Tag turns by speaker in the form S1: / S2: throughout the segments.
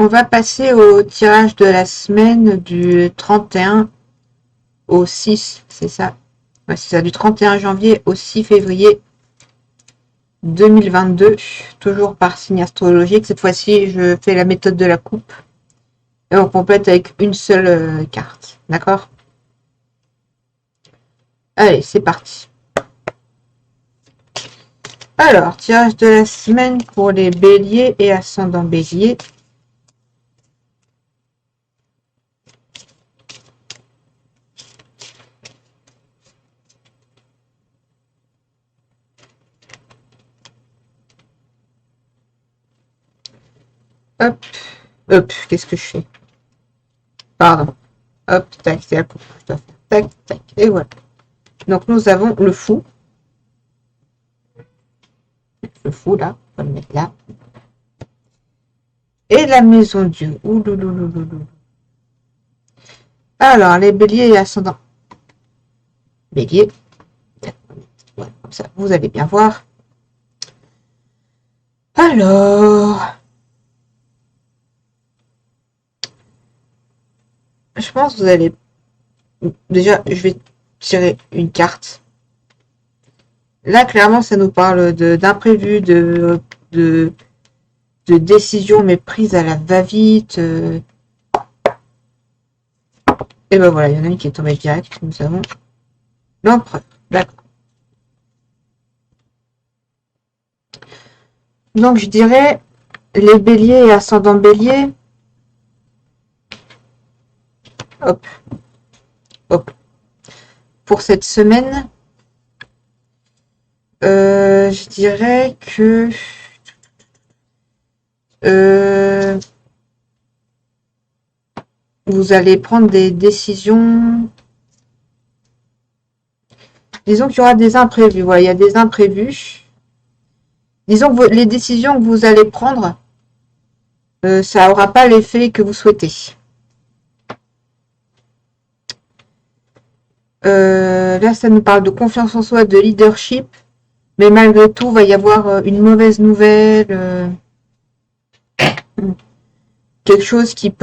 S1: On va passer au tirage de la semaine du 31 au 6, c'est ça? Ouais, c'est ça, du 31 janvier au 6 février 2022, toujours par signe astrologique. Cette fois-ci, je fais la méthode de la coupe et on complète avec une seule carte. D'accord? Allez, c'est parti. Alors, tirage de la semaine pour les béliers et ascendants bélier. Hop, hop, qu'est-ce que je fais? Pardon. Hop, tac, c'est la coupe. Je dois faire tac, tac, et voilà. Donc, nous avons le fou. Le fou, là. On va le mettre là. Et la maison Dieu. Oulouloulouloulou. Alors, les béliers et ascendants. Bélier. Ouais, comme ça, vous allez bien voir. Alors, je pense que vous allez... Déjà, je vais tirer une carte. Là, clairement, ça nous parle d'imprévu, de, de décisions, mais prises à la va-vite. Et ben voilà, il y en a une qui est tombée direct. Nous avons l'empereur. D'accord. Donc, je dirais les béliers et ascendants bélier. Hop, hop. Pour cette semaine, je dirais que euh, vous allez prendre des décisions. Disons qu'il y aura des imprévus. Voilà, il y a des imprévus. Disons que les décisions que vous allez prendre, ça n'aura pas l'effet que vous souhaitez. Là, ça nous parle de confiance en soi, de leadership, mais malgré tout, il va y avoir une mauvaise nouvelle, quelque chose qui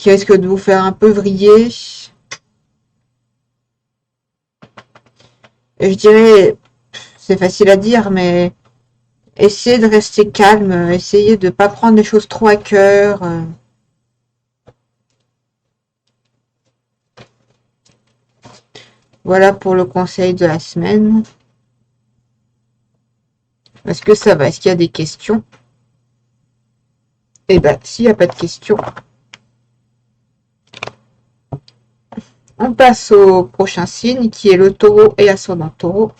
S1: risque de vous faire un peu vriller. Et je dirais, c'est facile à dire, mais essayez de rester calme, essayez de ne pas prendre les choses trop à cœur. Voilà pour le conseil de la semaine. Est-ce que ça va? Est-ce qu'il y a des questions? Eh bien, s'il n'y a pas de questions, on passe au prochain signe qui est le taureau et ascendant taureau.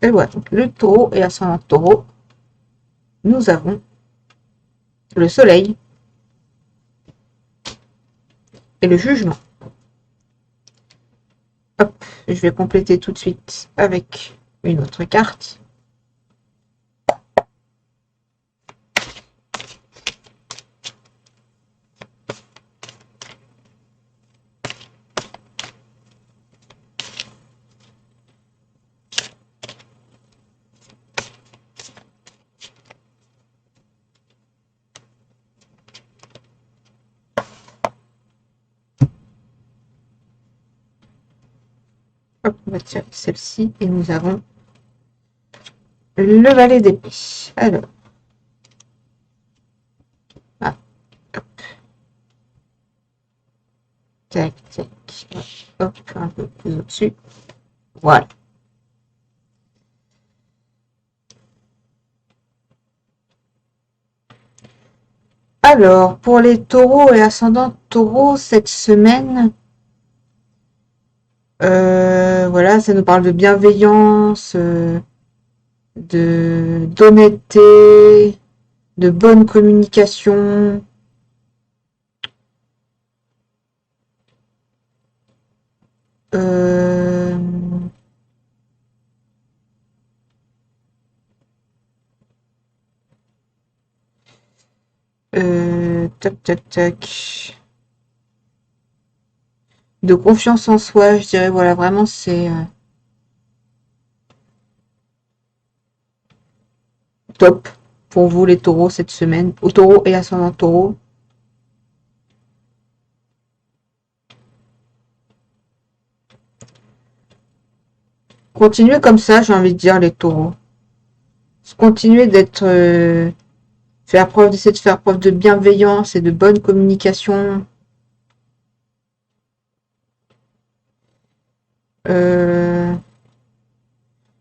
S1: Et voilà, donc le taureau et ascendant taureau, nous avons le soleil et le jugement. Hop, je vais compléter tout de suite avec une autre carte. Hop, on va tirer celle-ci et nous avons le valet d'épée. Alors, ah, hop, tac, tac, hop, un peu plus au-dessus. Voilà. Alors, pour les taureaux et ascendants taureaux, cette semaine, voilà, ça nous parle de bienveillance, d'honnêteté, de bonne communication. Euh, Tac, tac, tac. De confiance en soi, je dirais, voilà, vraiment, c'est top pour vous, les taureaux, cette semaine. Au taureau et ascendant taureau. Continuez comme ça, j'ai envie de dire, les taureaux. Continuez d'être... d'essayer de faire preuve de bienveillance et de bonne communication.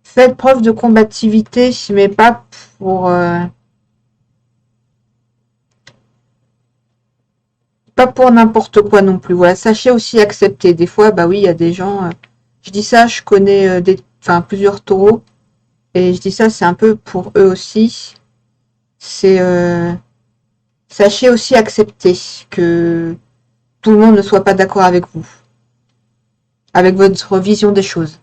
S1: Faites preuve de combativité, mais pas pour... pas pour n'importe quoi non plus. Voilà, sachez aussi accepter. Des fois, bah oui, il y a des gens... je dis ça, je connais plusieurs taureaux. Et je dis ça, c'est un peu pour eux aussi. C'est... sachez aussi accepter que tout le monde ne soit pas d'accord avec vous. Avec votre vision des choses.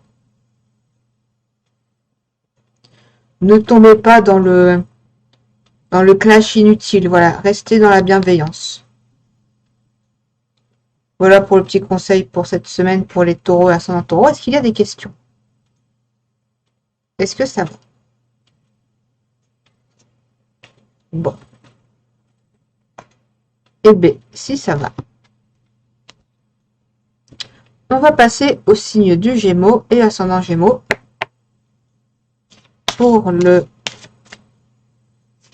S1: Ne tombez pas dans le clash inutile. Voilà, restez dans la bienveillance. Voilà pour le petit conseil pour cette semaine pour les taureaux et ascendant taureau. Est-ce qu'il y a des questions? Est-ce que ça va? Bon. Eh bien, si ça va. On va passer au signe du Gémeaux et ascendant Gémeaux pour le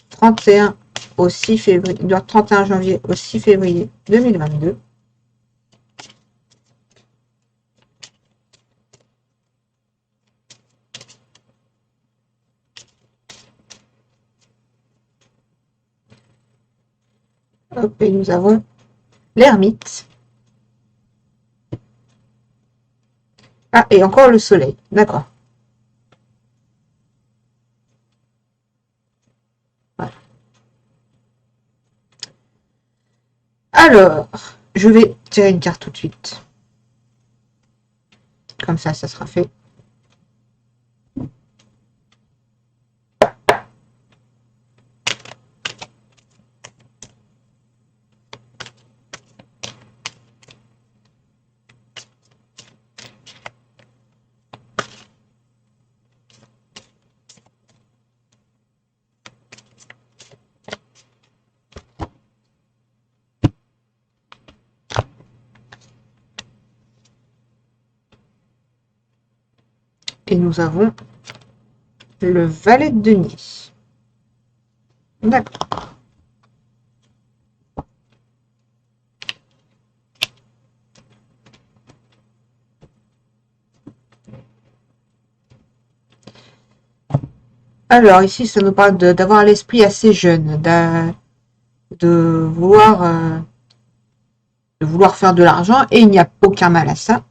S1: 31 au 6 février, du 31 janvier au 6 février 2022. Hop, et nous avons l'ermite. Ah, et encore le soleil. D'accord. Voilà. Alors, je vais tirer une carte tout de suite. Comme ça sera fait. Et nous avons le valet de denier. D'accord. Alors ici, ça nous parle d'avoir l'esprit assez jeune, de vouloir faire de l'argent, et il n'y a aucun mal à ça.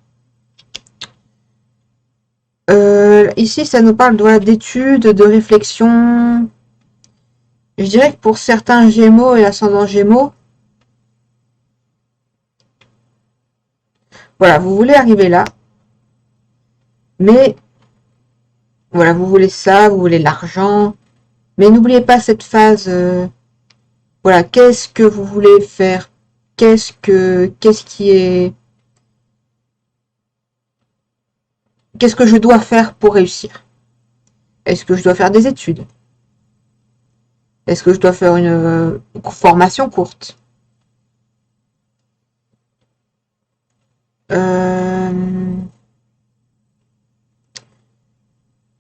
S1: Ici, ça nous parle d'études, de réflexion. Je dirais que pour certains Gémeaux et ascendants Gémeaux, voilà, vous voulez arriver là, mais voilà, vous voulez ça, vous voulez l'argent, mais n'oubliez pas cette phase. Voilà, qu'est-ce que vous voulez faire? Qu'est-ce qui est, qu'est-ce que je dois faire pour réussir? Est-ce que je dois faire des études? Est-ce que je dois faire une formation courte?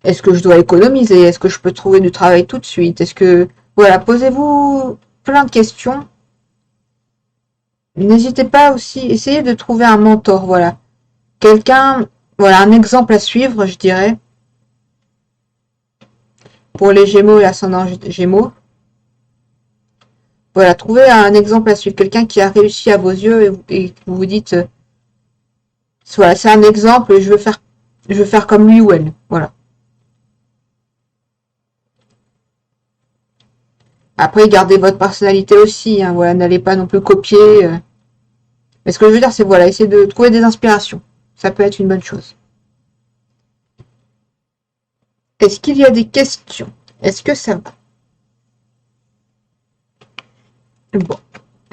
S1: Est-ce que je dois économiser? Est-ce que je peux trouver du travail tout de suite? Est-ce que... Voilà, posez-vous plein de questions. N'hésitez pas aussi, essayez de trouver un mentor, voilà. Quelqu'un, voilà, un exemple à suivre, je dirais, pour les Gémeaux et ascendant Gémeaux. Voilà, trouvez un exemple à suivre, quelqu'un qui a réussi à vos yeux et vous vous dites, voilà, c'est un exemple, je veux faire comme lui ou elle, voilà. Après, gardez votre personnalité aussi, hein, voilà, n'allez pas non plus copier. Mais ce que je veux dire, c'est voilà, essayer de trouver des inspirations. Ça peut être une bonne chose. Est-ce qu'il y a des questions? Est-ce que ça va? Bon.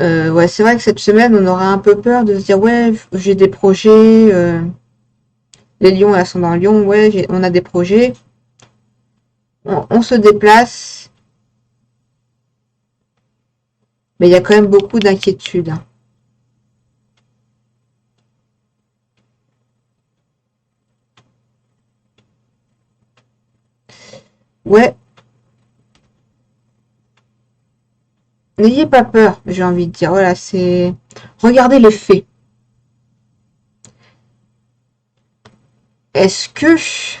S1: Ouais, c'est vrai que cette semaine, on aura un peu peur de se dire, ouais, j'ai des projets, les lions et ascendant lion, ouais, on a des projets, on se déplace, mais il y a quand même beaucoup d'inquiétudes, hein. Ouais, n'ayez pas peur, j'ai envie de dire, voilà, c'est... Regardez les faits. Est-ce que ce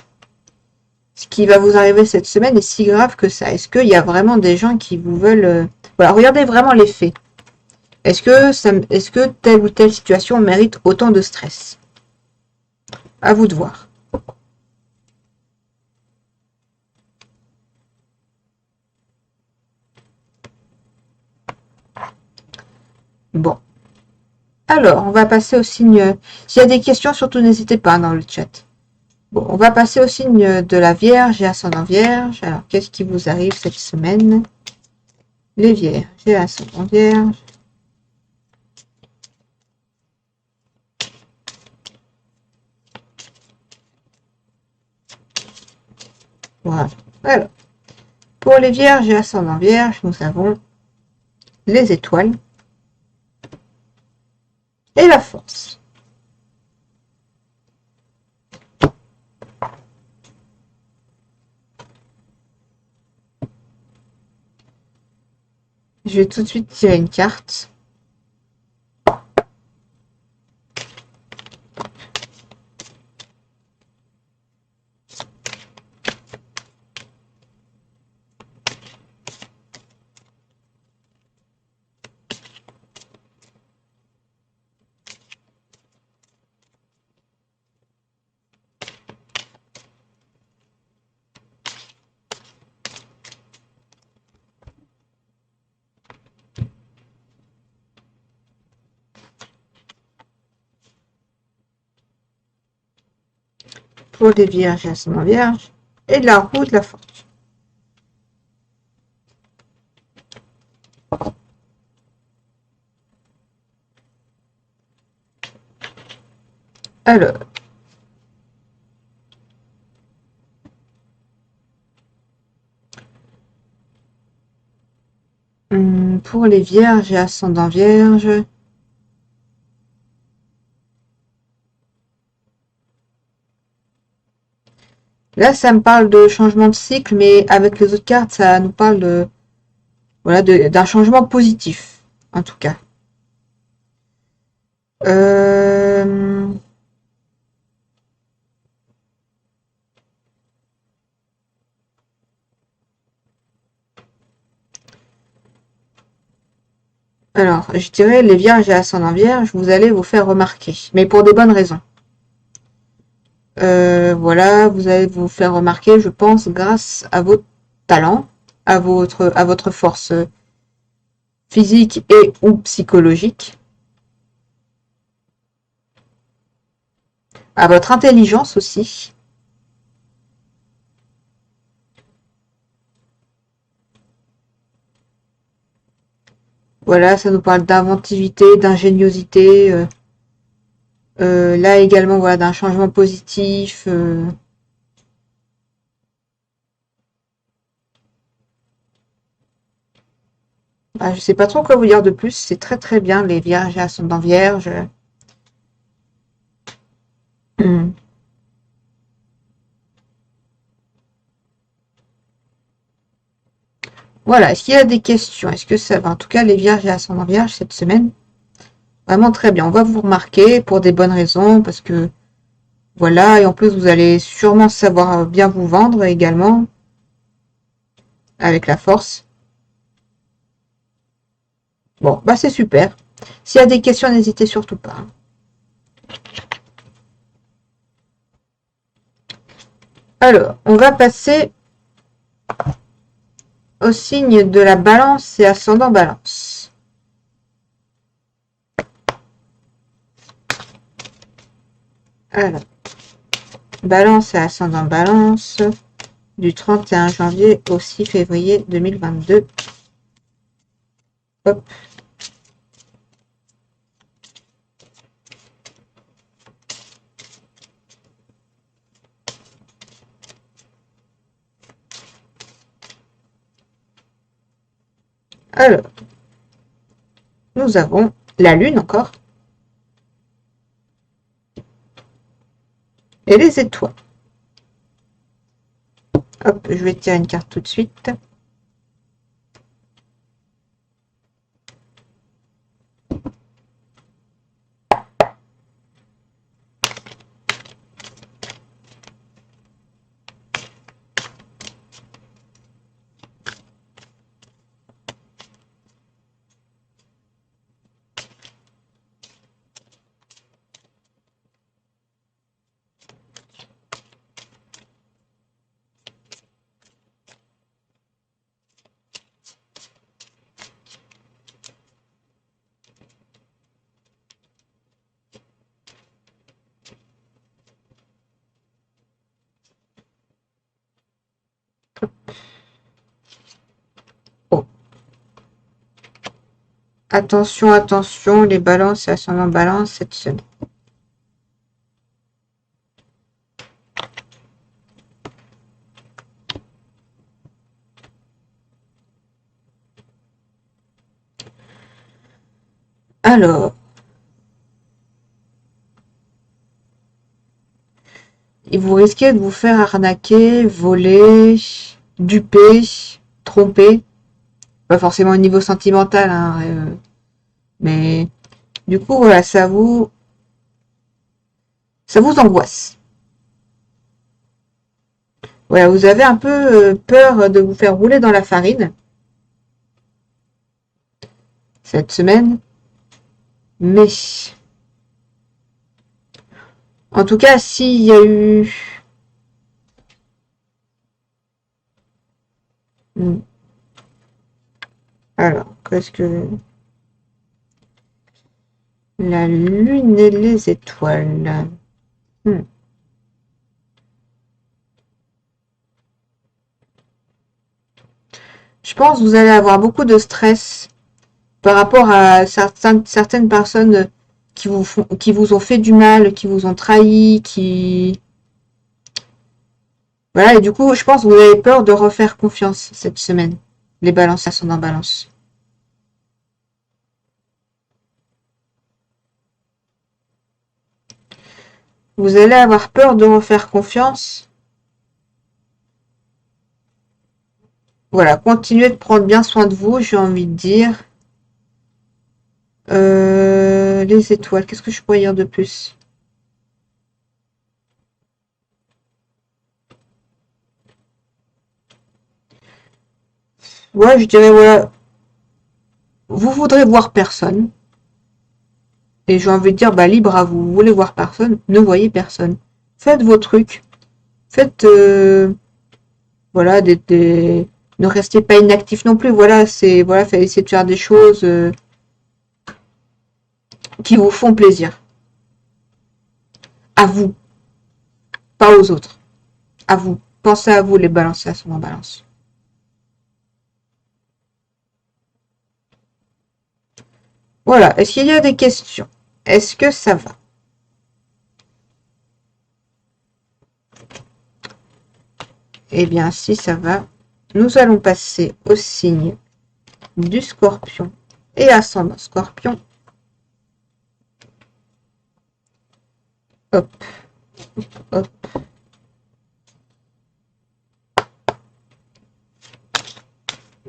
S1: qui va vous arriver cette semaine est si grave que ça? Est-ce qu'il y a vraiment des gens qui vous veulent... Voilà, regardez vraiment les faits. Est-ce que telle ou telle situation mérite autant de stress? À vous de voir. Bon. Alors, on va passer au signe... S'il y a des questions, surtout n'hésitez pas dans le chat. Bon, on va passer au signe de la Vierge et ascendant Vierge. Alors, qu'est-ce qui vous arrive cette semaine? Les Vierges et ascendant Vierge. Voilà. Alors, pour les Vierges et ascendant Vierge, nous avons les étoiles et la force. Je vais tout de suite tirer une carte. Pour les Vierges et ascendant Vierge. Et la roue de la fortune. Alors, pour les Vierges et ascendant Vierge, là, ça me parle de changement de cycle, mais avec les autres cartes, ça nous parle de, voilà, d'un changement positif, en tout cas. Euh, Alors, je dirais les Vierges et ascendant Vierge, vous allez vous faire remarquer, mais pour des bonnes raisons. Voilà, vous allez vous faire remarquer, je pense, grâce à vos talents, à votre force physique et ou psychologique, à votre intelligence aussi. Voilà, ça nous parle d'inventivité, d'ingéniosité. Là également, voilà, d'un changement positif. Je sais pas trop quoi vous dire de plus. C'est très très bien, les Vierges et ascendant Vierge. Voilà, est-ce qu'il y a des questions? Est-ce que ça va? En tout cas, les Vierges et ascendant Vierge cette semaine, vraiment très bien. On va vous remarquer pour des bonnes raisons, parce que voilà, et en plus vous allez sûrement savoir bien vous vendre également avec la force. Bon, bah c'est super. S'il y a des questions, n'hésitez surtout pas. Alors, on va passer au signe de la Balance et ascendant Balance. Alors, Balance et ascendant Balance du 31 janvier au 6 février 2022. Hop. Alors, nous avons la lune encore. Et les étoiles. Hop, je vais tirer une carte tout de suite. Oh. Attention, attention, les balances et ascendant balance cette semaine. Alors, et vous risquez de vous faire arnaquer, voler, duper, tromper. Pas forcément au niveau sentimental, hein, mais du coup, voilà, ça vous angoisse. Voilà, vous avez un peu peur de vous faire rouler dans la farine cette semaine, mais en tout cas, s'il y a eu alors, qu'est-ce que la lune et les étoiles. Je pense que vous allez avoir beaucoup de stress par rapport à certaines personnes qui vous ont fait du mal, qui vous ont trahi, qui... Voilà, et du coup, je pense que vous avez peur de refaire confiance cette semaine. Les balances, elles sont en balance. Vous allez avoir peur de refaire confiance. Voilà, continuez de prendre bien soin de vous, j'ai envie de dire. Les étoiles, qu'est-ce que je pourrais dire de plus? Ouais, je dirais, voilà, vous voudrez voir personne. Et j'ai envie de dire, bah libre à vous. Vous voulez voir personne, ne voyez personne. Faites vos trucs. Faites, voilà, ne restez pas inactif non plus. Voilà, voilà, faites essayer de faire des choses qui vous font plaisir. À vous, pas aux autres. À vous. Pensez à vous, les balances, à son en balance. Voilà. Est-ce qu'il y a des questions? Est-ce que ça va? Eh bien, si ça va, nous allons passer au signe du Scorpion et ascendant Scorpion. Hop, hop.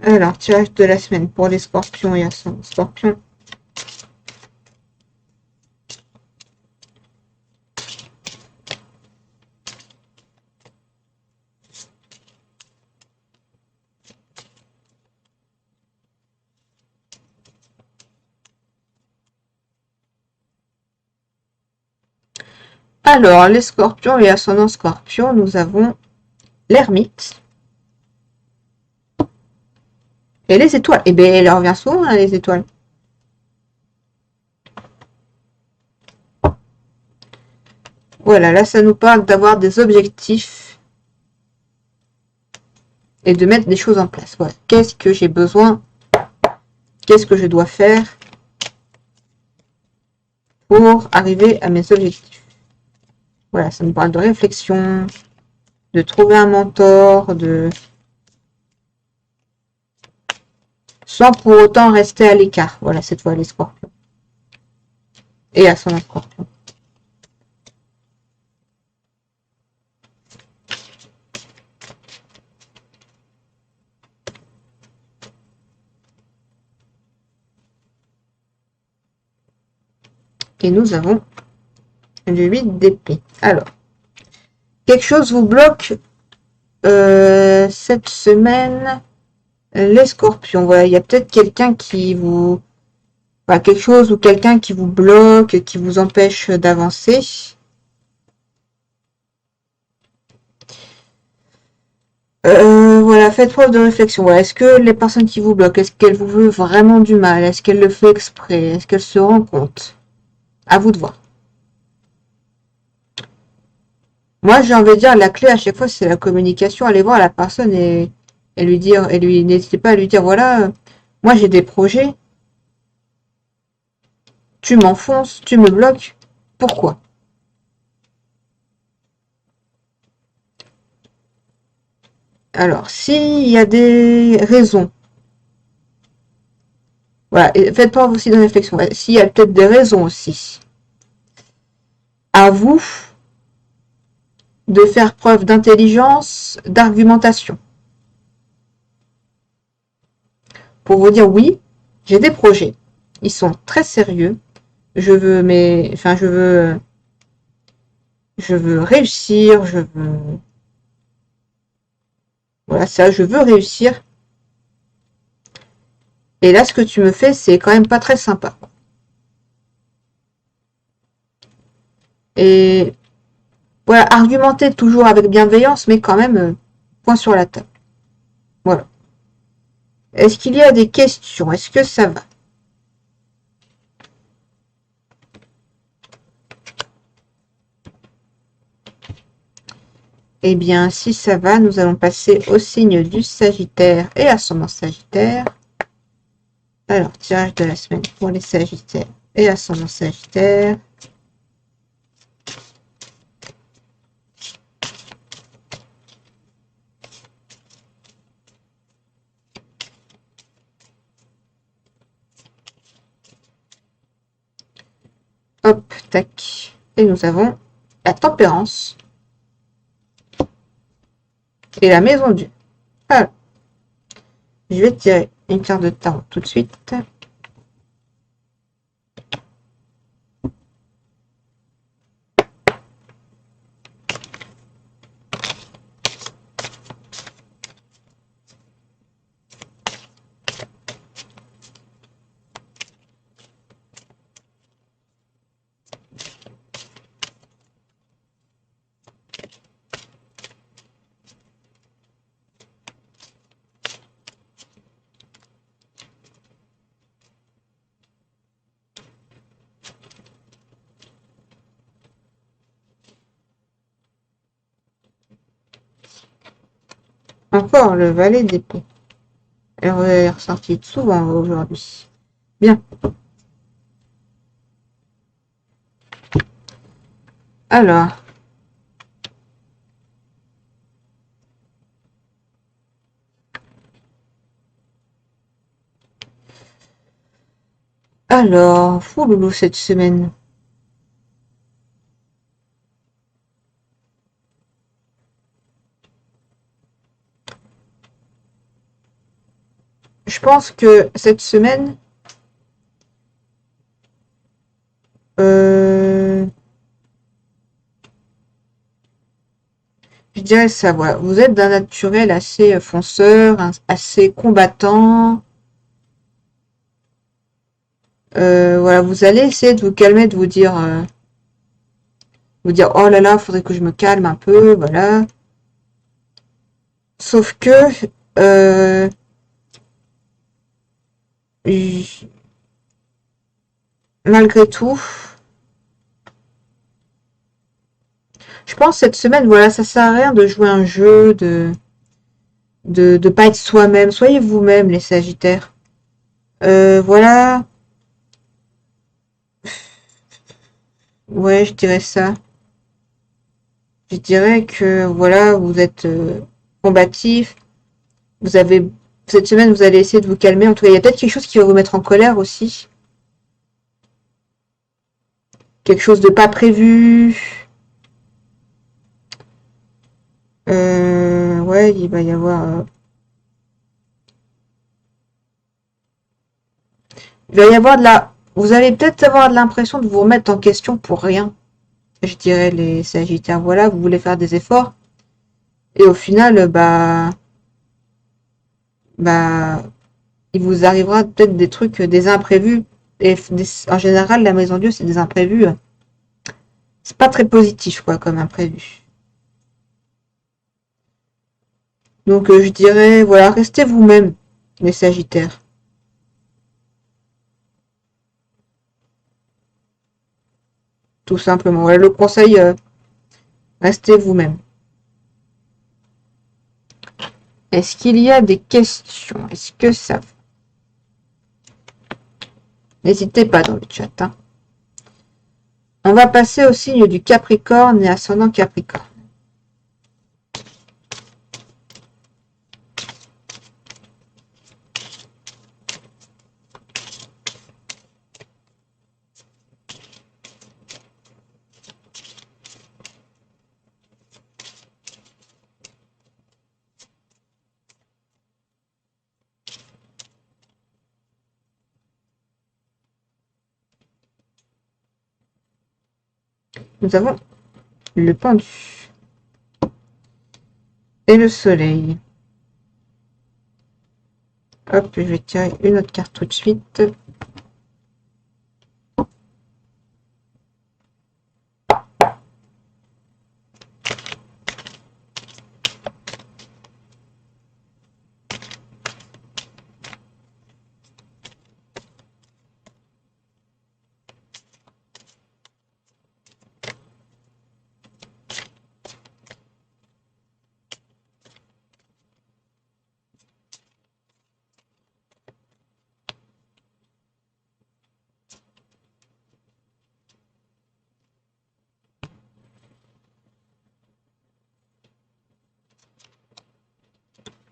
S1: Alors, tirage de la semaine pour les Scorpions et ascendant Scorpion. Alors, les Scorpions et ascendant Scorpion, nous avons l'ermite et les étoiles. Eh bien, elle revient souvent, hein, les étoiles. Voilà, là, ça nous parle d'avoir des objectifs et de mettre des choses en place. Voilà. Qu'est-ce que j'ai besoin? Qu'est-ce que je dois faire pour arriver à mes objectifs? Voilà, ça nous parle de réflexion, de trouver un mentor, de sans pour autant rester à l'écart. Voilà, cette fois les scorpions. Et ascendant scorpion. Et nous avons le 8 d'épée. Alors, quelque chose vous bloque cette semaine. Les scorpions, voilà, il y a peut-être quelqu'un qui vous... Enfin, quelque chose ou quelqu'un qui vous bloque, qui vous empêche d'avancer. Voilà, faites preuve de réflexion. Voilà, est-ce que les personnes qui vous bloquent, est-ce qu'elles vous veulent vraiment du mal? Est-ce qu'elles le font exprès? Est-ce qu'elles se rendent compte? À vous de voir. Moi, j'ai envie de dire, la clé à chaque fois, c'est la communication. Allez voir la personne et lui dire, n'hésitez pas à lui dire, voilà, moi j'ai des projets, tu m'enfonces, tu me bloques, pourquoi? Alors, s'il y a des raisons, voilà, faites pas aussi de réflexion. S'il y a peut-être des raisons aussi, à vous de faire preuve d'intelligence, d'argumentation, pour vous dire oui, j'ai des projets, ils sont très sérieux, je veux réussir, voilà ça, je veux réussir. Et là, ce que tu me fais, c'est quand même pas très sympa. Et voilà, argumenter toujours avec bienveillance, mais quand même, point sur la table. Voilà. Est-ce qu'il y a des questions? Est-ce que ça va? Eh bien, si ça va, nous allons passer au signe du Sagittaire et ascendant Sagittaire. Alors, tirage de la semaine pour les Sagittaires et ascendant Sagittaire. Hop, tac. Et nous avons la tempérance et la maison du. Alors, je vais tirer une carte de tarot tout de suite. Encore le valet d'épée. Elle est ressortie souvent aujourd'hui. Bien. Alors. Alors, fou loulou cette semaine. Je pense que cette semaine, je dirais ça, voilà. Vous êtes d'un naturel assez fonceur, assez combattant. Voilà, vous allez essayer de vous calmer, de vous dire, oh là là, faudrait que je me calme un peu, voilà. Sauf que, euh, malgré tout, je pense cette semaine, voilà, ça sert à rien de jouer un jeu, de pas être soi-même. Soyez vous-même, les Sagittaires. Voilà. Ouais, je dirais ça. Je dirais que, voilà, vous êtes combatif. Vous avez Cette semaine, vous allez essayer de vous calmer. En tout cas, il y a peut-être quelque chose qui va vous mettre en colère aussi. Quelque chose de pas prévu. Ouais, il va y avoir... il va y avoir de la... Vous allez peut-être avoir l'impression de vous remettre en question pour rien. Je dirais les Sagittaires. Voilà, vous voulez faire des efforts. Et au final, bah, il vous arrivera peut-être des trucs, des imprévus. Et en général, la maison Dieu, c'est des imprévus. C'est pas très positif, quoi, comme imprévu. Donc, je dirais, voilà, restez vous-même, les Sagittaires. Tout simplement. Voilà, le conseil, restez vous-même. Est-ce qu'il y a des questions? Est-ce que ça va? N'hésitez pas dans le chat, hein. On va passer au signe du Capricorne et ascendant Capricorne. Nous avons le pendu et le soleil. Hop, je vais tirer une autre carte tout de suite.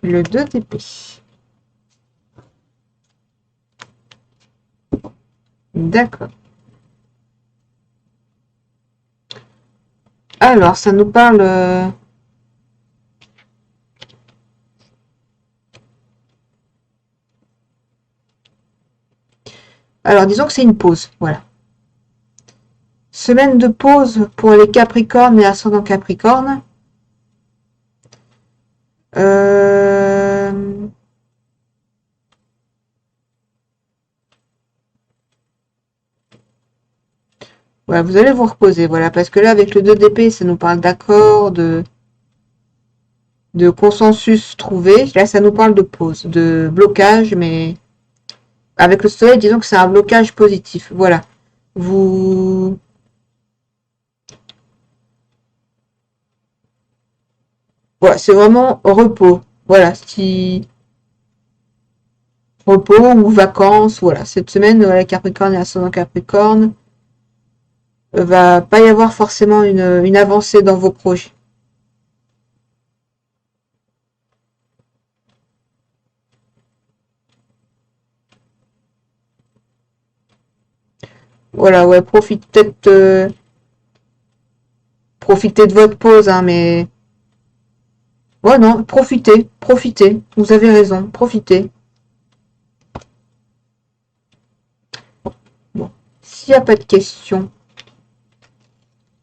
S1: Le 2 d'épée. D'accord. Alors, ça nous parle... Alors, disons que c'est une pause, voilà. Semaine de pause pour les Capricornes et ascendant Capricorne. Voilà, vous allez vous reposer, voilà, parce que là, avec le 2 d'épée, ça nous parle d'accord, de consensus trouvé. Là, ça nous parle de pause, de blocage, mais avec le soleil, disons que c'est un blocage positif. Voilà. Vous... Voilà, c'est vraiment repos. Voilà, si... repos ou vacances, voilà. Cette semaine, la Capricorne et ascendant Capricorne, va pas y avoir forcément une avancée dans vos projets. Voilà, ouais, profitez de votre pause, hein, mais ouais, non, profitez. Vous avez raison, profitez. Bon, s'il n'y a pas de questions,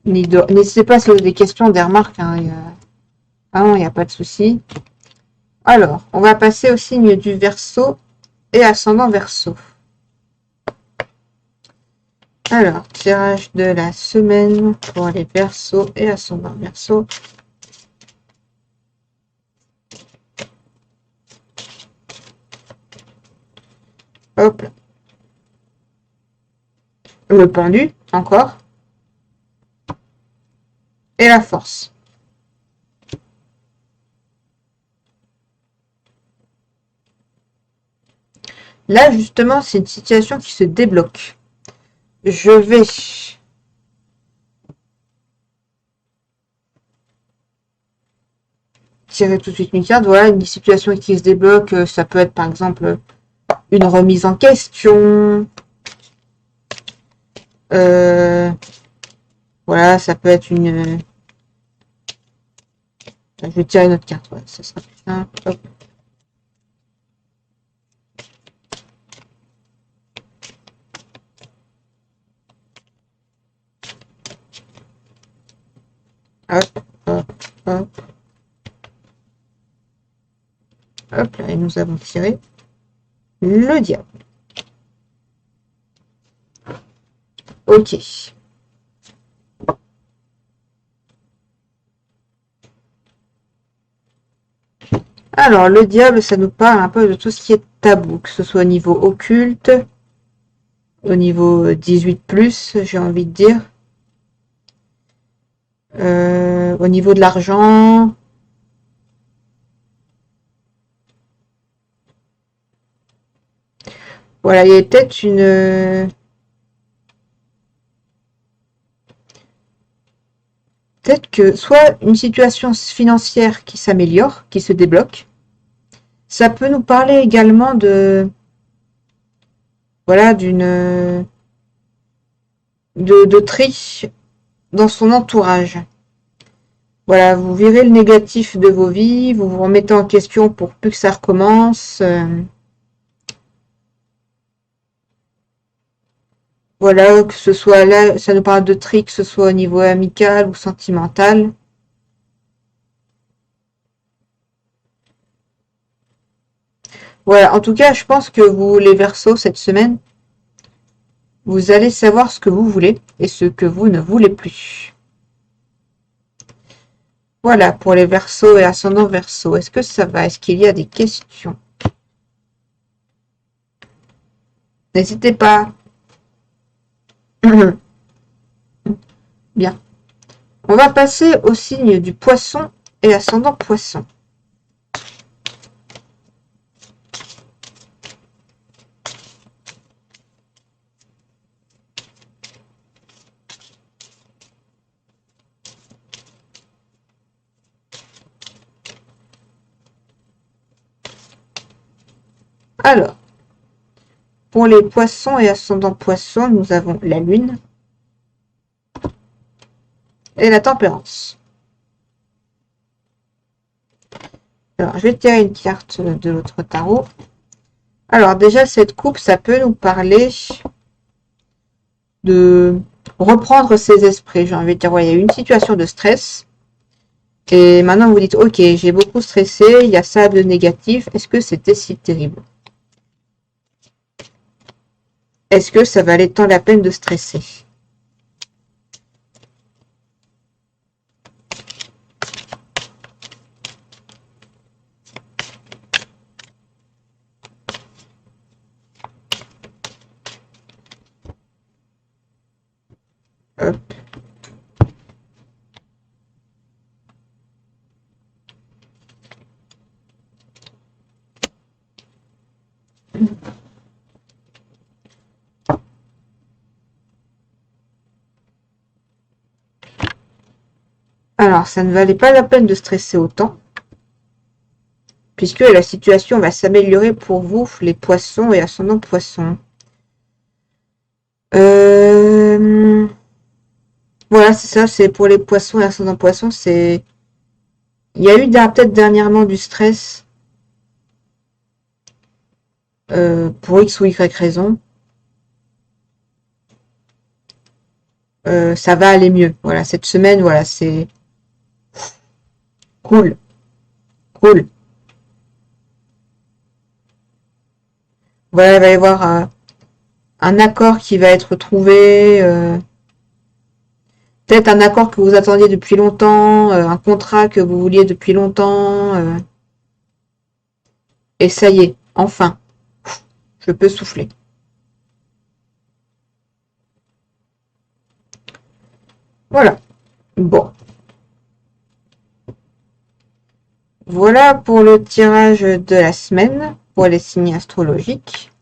S1: n'hésitez pas à se poser des questions, des remarques, hein, ah non, il n'y a pas de souci. Alors, on va passer au signe du Verseau et ascendant Verseau. Alors, tirage de la semaine pour les Verseaux et ascendant Verseau. Hop. Le pendu, encore. Et la force. Là, justement, c'est une situation qui se débloque. Je vais tirer tout de suite une carte. Voilà, une situation qui se débloque. Ça peut être par exemple une remise en question. Voilà, ça peut être une... Je vais tirer une autre carte. Ouais, ça sera plus simple. Hop. Hop, hop, hop. Hop, là, et nous avons tiré le diable. Ok. Alors, le diable, ça nous parle un peu de tout ce qui est tabou, que ce soit au niveau occulte, au niveau 18+, j'ai envie de dire, au niveau de l'argent. Voilà, il y a peut-être une... Peut-être que soit une situation financière qui s'améliore, qui se débloque. Ça peut nous parler également de... Voilà, d'une... de tri dans son entourage. Voilà, vous virez le négatif de vos vies, vous vous remettez en question pour plus que ça recommence. Voilà, que ce soit là, ça nous parle de tri, que ce soit au niveau amical ou sentimental. Voilà, en tout cas, je pense que vous, les Verseaux, cette semaine, vous allez savoir ce que vous voulez et ce que vous ne voulez plus. Voilà, pour les Verseaux et ascendants Verseaux. Est-ce que ça va? Est-ce qu'il y a des questions? N'hésitez pas. Bien. On va passer au signe du Poisson et ascendant Poisson. Alors, pour les Poissons et ascendant Poisson, nous avons la Lune et la Tempérance. Alors, je vais tirer une carte de l'autre tarot. Alors, déjà, cette coupe, ça peut nous parler de reprendre ses esprits. J'ai envie de dire, ouais, il y a eu une situation de stress. Et maintenant, vous dites, ok, j'ai beaucoup stressé, il y a ça de négatif. Est-ce que c'était si terrible? Est-ce que ça valait tant la peine de stresser? Hop. Alors, ça ne valait pas la peine de stresser autant, puisque la situation va s'améliorer pour vous, les Poissons et ascendant Poissons. Voilà, c'est ça, c'est pour les Poissons et ascendant Poissons, c'est... Il y a eu peut-être dernièrement du stress pour X ou Y raison. Ça va aller mieux. Voilà, cette semaine, voilà, c'est cool. Cool. Voilà, il va y avoir un accord qui va être trouvé. Peut-être un accord que vous attendiez depuis longtemps, un contrat que vous vouliez depuis longtemps. Et ça y est, enfin, je peux souffler. Voilà. Bon. Voilà pour le tirage de la semaine, pour les signes astrologiques.